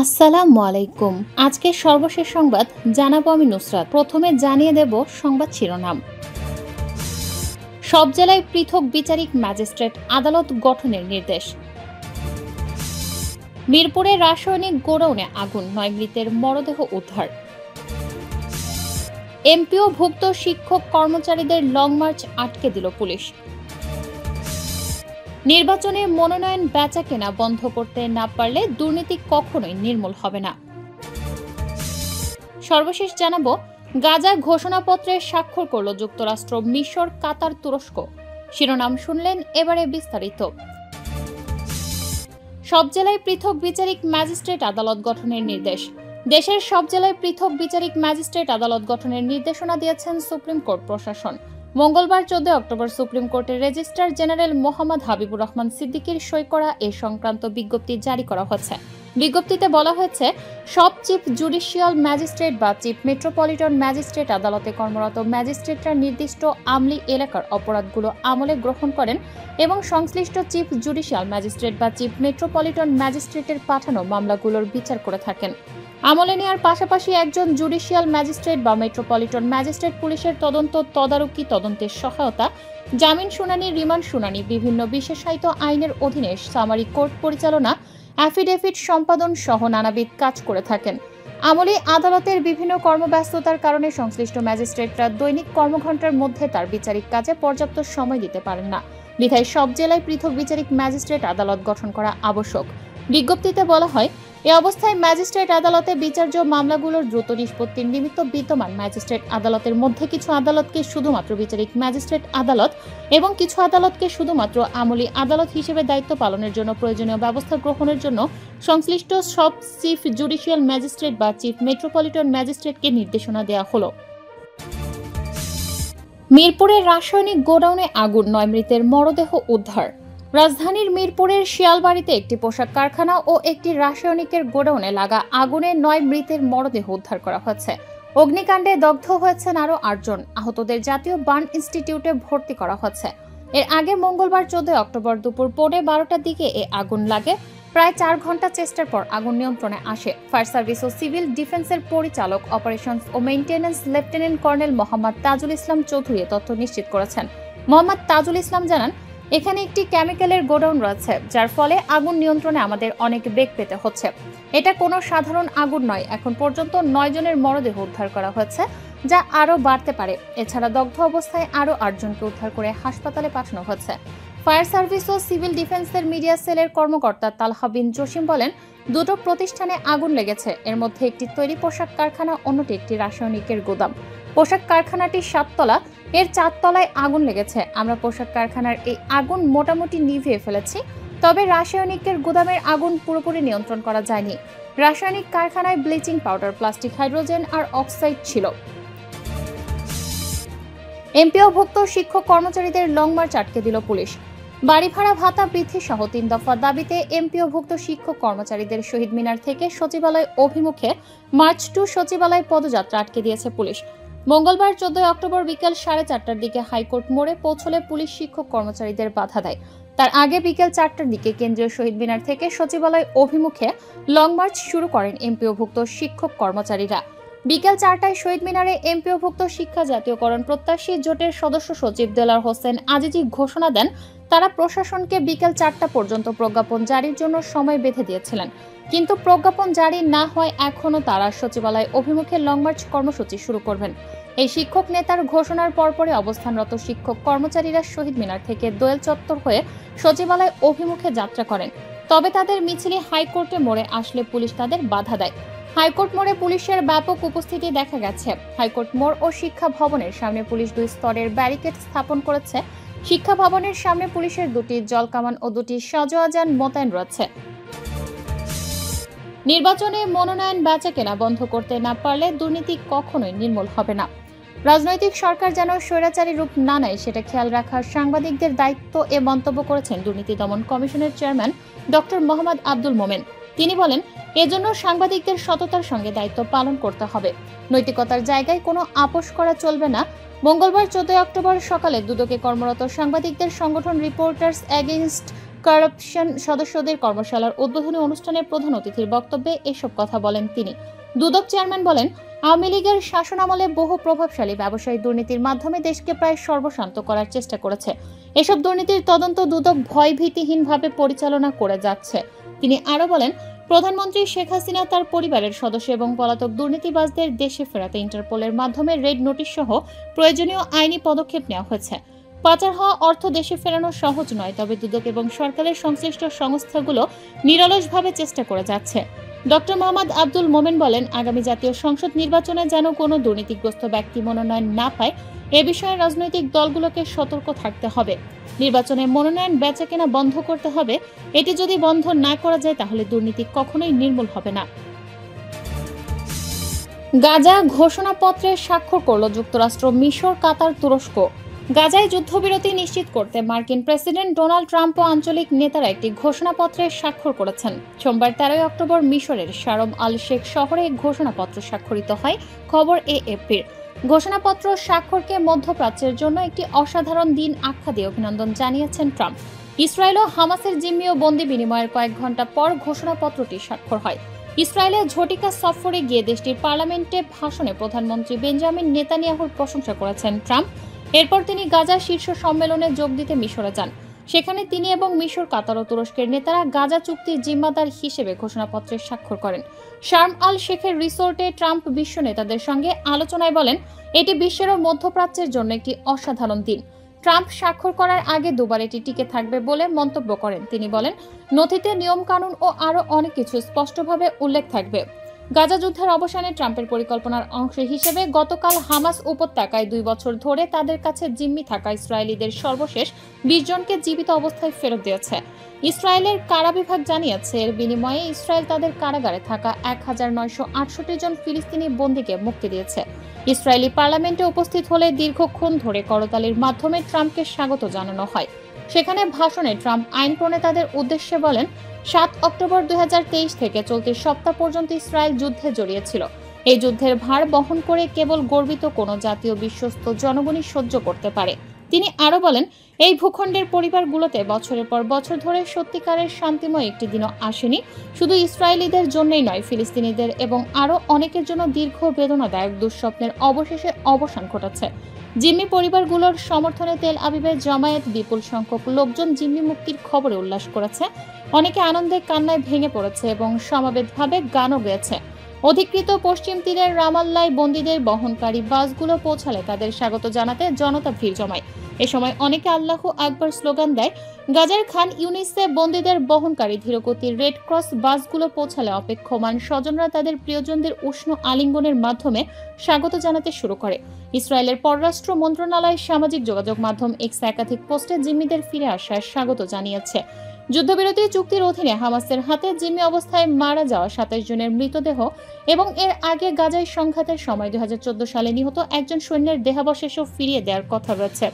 আসসালামু আলাইকুম। আজকের সর্বশেষ সংবাদ জানাবো আমি নুসরাত। প্রথমে জানিয়ে দেব সংবাদ শিরোনাম। সব জেলায় পৃথক বিচারিক ম্যাজিস্ট্রেট আদালত গঠনের নির্দেশ। মিরপুরে রাসায়নিক গোডাউনে আগুন, 9 মৃতের মরদেহ উদ্ধার। এমপিও ভুক্ত শিক্ষক কর্মচারীদের লং মার্চ আটকে দিল পুলিশ। নির্বাচনে মনোনয়ন বেচাকেনা বন্ধ করতে না পারলে দুর্নীতি কখনোই নির্মূল হবে না। সর্বশেষ জানাবো, গাজা ঘোষণাপত্রে স্বাক্ষর করল যুক্তরাষ্ট্র, মিশর, কাতার, তুরস্ক। শিরোনাম শুনলেন, এবারে বিস্তারিত। সব জেলায় পৃথক বিচারিক ম্যাজিস্ট্রেট আদালত গঠনের নির্দেশ। দেশের সব জেলায় পৃথক বিচারিক ম্যাজিস্ট্রেট আদালত গঠনের নির্দেশনা দিয়েছেন সুপ্রিম কোর্ট প্রশাসন। মঙ্গলবার 14 অক্টোবর সুপ্রিম কোর্টের রেজিস্ট্রার জেনারেল মোহাম্মদ হাবিবুর রহমান সিদ্দিকীর সই করা এ সংক্রান্ত বিজ্ঞপ্তি জারি করা হয়েছে। বিজ্ঞপ্তিতে বলা হয়েছে, সব চিফ জুডিশিয়াল ম্যাজিস্ট্রেট বা চিফ মেট্রোপলিটন ম্যাজিস্ট্রেট আদালতে কর্মরত ম্যাজিস্ট্রেটরা নির্দিষ্ট আমলি এলাকার অপরাধগুলো আমলে গ্রহণ করেন এবং সংশ্লিষ্ট চিফ জুডিশিয়াল ম্যাজিস্ট্রেট বা চিফ মেট্রোপলিটন ম্যাজিস্ট্রেটের পাঠানো মামলাগুলোর বিচার করে থাকেন। আমলে নেওয়ার পাশাপাশি একজন জুডিশিয়াল ম্যাজিস্ট্রেট বা মেট্রোপলিটন ম্যাজিস্ট্রেট পুলিশের তদন্ত, তদারকি, তদন্তের সহায়তা, জামিন শুনানি, রিমান্ড শুনানি, বিভিন্ন বিশেষায়িত আইনের অধীনে সামারি কোর্ট পরিচালনা, অ্যাফিডেভিট সম্পাদন সহ নানাবিধ কাজ করে থাকেন। আমলি আদালতের বিভিন্ন কর্মব্যস্ততার কারণে সংশ্লিষ্ট ম্যাজিস্ট্রেটরা দৈনিক কর্মঘণ্টার মধ্যে তার বিচারিক কাজে পর্যাপ্ত সময় দিতে পারেন না। বিধায় সব জেলায় পৃথক বিচারিক ম্যাজিস্ট্রেট আদালত গঠন করা আবশ্যক। বিজ্ঞপ্তিতে বলা হয়, এ অবস্থায় ম্যাজিস্ট্রেট আদালতে বিচার্য মামলাগুলোর দ্রুত নিষ্পত্তির নিমিত্ত বিদ্যমান ম্যাজিস্ট্রেট আদালতের মধ্যে কিছু আদালতকে শুধুমাত্র বিচারিক ম্যাজিস্ট্রেট আদালত এবং কিছু আদালতকে শুধুমাত্র আমলি আদালত হিসেবে দায়িত্ব পালনের জন্য প্রয়োজনীয় ব্যবস্থা গ্রহণের জন্য সংশ্লিষ্ট সব চিফ জুডিশিয়াল ম্যাজিস্ট্রেট বা চিফ মেট্রোপলিটন ম্যাজিস্ট্রেটকে নির্দেশনা দেওয়া হলো। মিরপুরের রাসায়নিক গোডাউনে আগুন, 9 মৃতের মরদেহ উদ্ধার। রাজধানীর মিরপুরের শিয়ালবাড়িতে একটি পোশাক কারখানা ও একটি রাসায়নিকের গোডাউনে লাগা আগুনে 9 মৃতের মরদেহ উদ্ধার করা হয়েছে। অগ্নিকাণ্ডে দগ্ধ হয়েছেন আরও 8 জন। আহতদের জাতীয় বার্ন ইনস্টিটিউটে ভর্তি করা হয়েছে। এর আগে মঙ্গলবার 14 অক্টোবর দুপুর 12:30টার দিকে এ আগুন লাগে। প্রায় 4 ঘন্টা চেষ্টার পর আগুন নিয়ন্ত্রণে আসে। ফায়ার সার্ভিস ও সিভিল ডিফেন্সের পরিচালক অপারেশনস ও maintenance lieutenant colonel Mohammad Tajul Islam Chowdhury তথ্য নিশ্চিত করেছেন। মোহাম্মদ তাজুল ইসলাম জানান, এখানে একটি কেমিক্যালের গোডাউন রয়েছে, যার ফলে আগুন নিয়ন্ত্রণে আমাদের অনেক বেগ পেতে হচ্ছে। এটা কোনো সাধারণ আগুন নয়। এখন পর্যন্ত 9 জনের মরদেহ উদ্ধার করা হয়েছে, যা আরও বাড়তে পারে। এছাড়া দগ্ধ অবস্থায় আরও 8 জনকে উদ্ধার করে হাসপাতালে পাঠানো হয়েছে। ফায়ার সার্ভিস ও সিভিল ডিফেন্সের মিডিয়া সেলের কর্মকর্তা তালহা বিন জসিম বলেন, দুটো প্রতিষ্ঠানে আগুন লেগেছে। এর মধ্যে একটি তৈরি পোশাক কারখানা, অন্যটি একটি রাসায়নিকের গোদাম। পোশাক কারখানাটি 7 তলা, এর 4 তলায় আগুন লেগেছে। আমরা পোশাক কারখানার এই আগুন মোটামুটি নিভিয়ে ফেলেছি, তবে রাসায়নিকের গুদামের আগুন পুরোপুরি নিয়ন্ত্রণ করা যায়নি। রাসায়নিক কারখানায় ব্লিচিং পাউডার, প্লাস্টিক, হাইড্রোজেন আর অক্সাইড ছিল। এমপিও ভুক্ত শিক্ষক কর্মচারীদের লং মার্চ আটকে দিল পুলিশ। বাড়ি ভাড়া ভাতা বৃদ্ধি সহ 3 দফা দাবিতে এমপিও ভুক্ত শিক্ষক কর্মচারীদের শহীদ মিনার থেকে সচিবালয় অভিমুখে মার্চ টু সচিবালয় পদযাত্রা আটকে দিয়েছে পুলিশ। মঙ্গলবার 14 অক্টোবর বিকেল 4:30টার দিকে হাইকোর্ট মোড়ে পৌঁছলে পুলিশ শিক্ষক কর্মচারীদের বাধা দেয়। তার আগে বিকেল 4টার দিকে কেন্দ্রীয় শহীদ মিনার থেকে সচিবালয় অভিমুখে লং মার্চ শুরু করেন এমপিওভুক্ত শিক্ষক কর্মচারীরা। বিকেল 4টায় শহীদ মিনারে এমপিওভুক্ত শিক্ষা জাতীয়করণ প্রত্যাশী জোটের সদস্য সচিব দেলার হোসেন আজিজি ঘোষণা দেন, তারা প্রশাসনকে বিকেল 4টা পর্যন্ত প্রজ্ঞাপন জারির জন্য সময় বেঁধে দিয়েছিলেন, কিন্তু প্রজ্ঞাপন জারি না হয় এখনও তারা সচিবালয় অভিমুখে লং মার্চ কর্মসূচি শুরু করবেন। এই শিক্ষক নেতার ঘোষণার পরপরই অবস্থানরত শিক্ষক কর্মচারীরা শহীদ মিনার থেকে দোয়েল চত্বর হয়ে সচিবালয় অভিমুখে যাত্রা করেন। তবে তাদের মিছিলে হাইকোর্টে মোড়ে আসলে পুলিশ তাদের বাধা দেয়। হাইকোর্ট মোড়ে পুলিশের ব্যাপক উপস্থিতি দেখা গেছে। হাইকোর্ট মোড় ও শিক্ষা ভবনের সামনে পুলিশ 2 স্তরের ব্যারিকেড স্থাপন করেছে। শিক্ষা ভবনের সামনে পুলিশের 2টি জলকামান ও 2টি সাজোয়া যান মোতায়েন রয়েছে। নির্বাচনে মনোনয়ন বেচাকেনা বন্ধ করতে না পারলে দুর্নীতি কখনোই নির্মূল হবে না। রাজনৈতিক সরকার যেন স্বৈরাচারী রূপ না নেয় সেটা খেয়াল রাখার সাংবাদিকদের দায়িত্ব, এ মন্তব্য করেছেন দুর্নীতি দমন কমিশনের চেয়ারম্যান ডক্টর মোহাম্মদ আব্দুল মোমেন। তিনি বলেন, এজন্য সাংবাদিকদের সততার সঙ্গে দায়িত্ব পালন করতে হবে। নৈতিকতার জায়গায় কোনো আপোষ করা চলবে না। মঙ্গলবার 14 অক্টোবর সকালে দুদকে কর্মরত সাংবাদিকদের সংগঠন রিপোর্টার্স এগেইনস্ট কারাপশন সদস্যদের কর্মশালার উদ্বোধনী অনুষ্ঠানের প্রধান অতিথির বক্তব্যে এসব কথা বলেন তিনি। দুদক চেয়ারম্যান বলেন, আওয়ামী লীগের শাসনামলে বহু প্রভাবশালী ব্যবসায়ী দুর্নীতির মাধ্যমে দেশকে প্রায় সর্বশান্ত করার চেষ্টা করেছে। এসব দুর্নীতির তদন্ত দুদক ভয়ভীতিহীনভাবে পরিচালনা করে যাচ্ছে। তিনি আরো বলেন, প্রধানমন্ত্রী শেখ হাসিনা তার পরিবারের সদস্য এবং পলাতক দুর্নীতিবাজদের দেশে ফেরাতে ইন্টারপোলের মাধ্যমে রেড নোটিশ সহ প্রয়োজনীয় আইনি পদক্ষেপ নেওয়া হয়েছে। পাচার হওয়া অর্থ দেশে ফেরানো সহজ নয়, তবে দুদক এবং সরকারের সংশ্লিষ্ট সংস্থাগুলো নিরলসভাবে চেষ্টা করে যাচ্ছে। ডক্টর মোহাম্মদ আব্দুল মোমেন বলেন, আগামী জাতীয় সংসদ নির্বাচনে যেন কোনো দুর্নীতিগ্রস্ত ব্যক্তি মনোনয়ন না পায় এ বিষয়ে রাজনৈতিক দলগুলোকে সতর্ক থাকতে হবে। নির্বাচনে মনোনয়ন বেচাকেনা বন্ধ করতে হবে। এটি যদি বন্ধ না করা যায় তাহলে দুর্নীতি কখনোই নির্মূল হবে না। গাজা ঘোষণাপত্রে স্বাক্ষর করল যুক্তরাষ্ট্র, মিশর, কাতার, তুরস্ক। গাজায় যুদ্ধবিরতি নিশ্চিত করতে মার্কিন প্রেসিডেন্ট ডোনাল্ড ট্রাম্প ও আঞ্চলিক নেতারা একটি ঘোষণাপত্রে স্বাক্ষর করেছেন। সোমবার 13 অক্টোবর মিশরের শারম আল শেখ শহরে ঘোষণাপত্র স্বাক্ষরিত হয়, খবর এএফপির। ঘোষণাপত্র স্বাক্ষরকে মধ্যপ্রাচ্যের জন্য একটি অসাধারণ দিন আখ্যা দিয়ে অভিনন্দন জানিয়েছেন ট্রাম্প। ইসরায়েল ও হামাসের জিম্মি ও বন্দি বিনিময়ের কয়েক ঘণ্টা পর ঘোষণাপত্রটি স্বাক্ষর হয়। ইসরায়েলের ঝটিকা সফরে গিয়ে দেশটির পার্লামেন্টে ভাষণে প্রধানমন্ত্রী বেঞ্জামিন নেতানিয়াহুর প্রশংসা করেছেন ট্রাম্প। এরপর তিনি গাজা শীর্ষ সম্মেলনে যোগ দিতে মিশরে যান। সেখানে তিনি এবং মিশর, কাতার ও তুরস্কের নেতারা গাজা চুক্তির জিম্মাদার হিসেবে ঘোষণাপত্রে স্বাক্ষর করেন। শার্ম আল শেখের রিসোর্টে ট্রাম্প বিশ্ব নেতাদের সঙ্গে আলোচনায় বলেন, এটি বিশ্বের ও মধ্যপ্রাচ্যের জন্য একটি অসাধারণ দিন। ট্রাম্প স্বাক্ষর করার আগে দুবার এটি টিকে থাকবে বলে মন্তব্য করেন। তিনি বলেন, নথিতে নিয়মকানুন ও আরও অনেক কিছু স্পষ্টভাবে উল্লেখ থাকবে। গাজা যুদ্ধের অবসানে ট্রাম্পের পরিকল্পনার অংশ হিসেবে গতকাল হামাস উপত্যকায় 2 বছর ধরে তাদের কাছে জিম্মি থাকা ইসরায়েলিদের সর্বশেষ 20 জনকে জীবিত অবস্থায় ফেরত দিয়েছে। ইসরায়েলের কারা বিভাগ জানিয়েছে, এর বিনিময়ে ইসরায়েল তাদের কারাগারে থাকা 1968 জন ফিলিস্তিনি বন্দীকে মুক্তি দিয়েছে। ইসরায়েলি পার্লামেন্টে উপস্থিত হলে দীর্ঘক্ষণ ধরে করতালির মাধ্যমে ট্রাম্পকে স্বাগত জানানো হয়। সেখানে ভাষণে ট্রাম্প আইন প্রণেতাদের উদ্দেশ্যে বলেন, 7 অক্টোবর 2023 থেকে চলতি সপ্তাহ পর্যন্ত ইসরায়েল যুদ্ধে জড়িয়েছিল। এই যুদ্ধের ভার বহন করে কেবল গর্বিত কোনো জাতীয় বিশ্বস্ত জনগণই সহ্য করতে পারে। তিনি আরো বলেন, এই ভূখণ্ডের পরিবারগুলোতে বছরের পর বছর ধরে সত্যিকারের শান্তিময় একটি দিনও আসেনি। শুধু ইসরায়েলিদের জন্যই নয়, ফিলিস্তিনিদের এবং আরো অনেকের জন্য দীর্ঘ বেদনাদায়ক দুঃস্বপ্নের অবশেষে অবসান ঘটেছে। জিম্মি পরিবারগুলোর সমর্থনে তেল আবিবে জামায়াত বিপুল সংখ্যক লোকজন জিম্মি মুক্তির খবরে উল্লাস করেছে। অনেকে আনন্দে কান্নায় ভেঙে পড়েছে এবং সমবেতভাবে গানও গেয়েছে। অধিকৃত পশ্চিম তীরের রামাল্লায় বন্দীদের বহনকারী বাসগুলো পৌঁছালে তাদের স্বাগত জানাতে জনতা ভিড় জমায়। এ সময় অনেকে আল্লাহু আকবার স্লোগান দেয়। গাজার খান ইউনিসে বন্দীদের বহনকারী ধীরগতির রেড ক্রস বাসগুলো পৌঁছালে অপেক্ষমান স্বজনরা তাদের প্রিয়জনদের উষ্ণ আলিঙ্গনের মাধ্যমে স্বাগত জানাতে শুরু করে। ইসরায়েলের পররাষ্ট্র মন্ত্রণালয় সামাজিক যোগাযোগ মাধ্যম এক্স একাধিক পোস্টে জিম্মিদের ফিরে আসার স্বাগত জানিয়েছে। যুদ্ধবিরতি চুক্তির অধীনে হামাসের হাতে জিম্মি অবস্থায় মারা যাওয়া 27 জনের মৃতদেহ এবং এর আগে গাজায় সংঘাতের সময় 2014 সালে নিহত একজন সৈন্যের দেহাবশেষও ফিরিয়ে দেওয়ার কথা রয়েছে।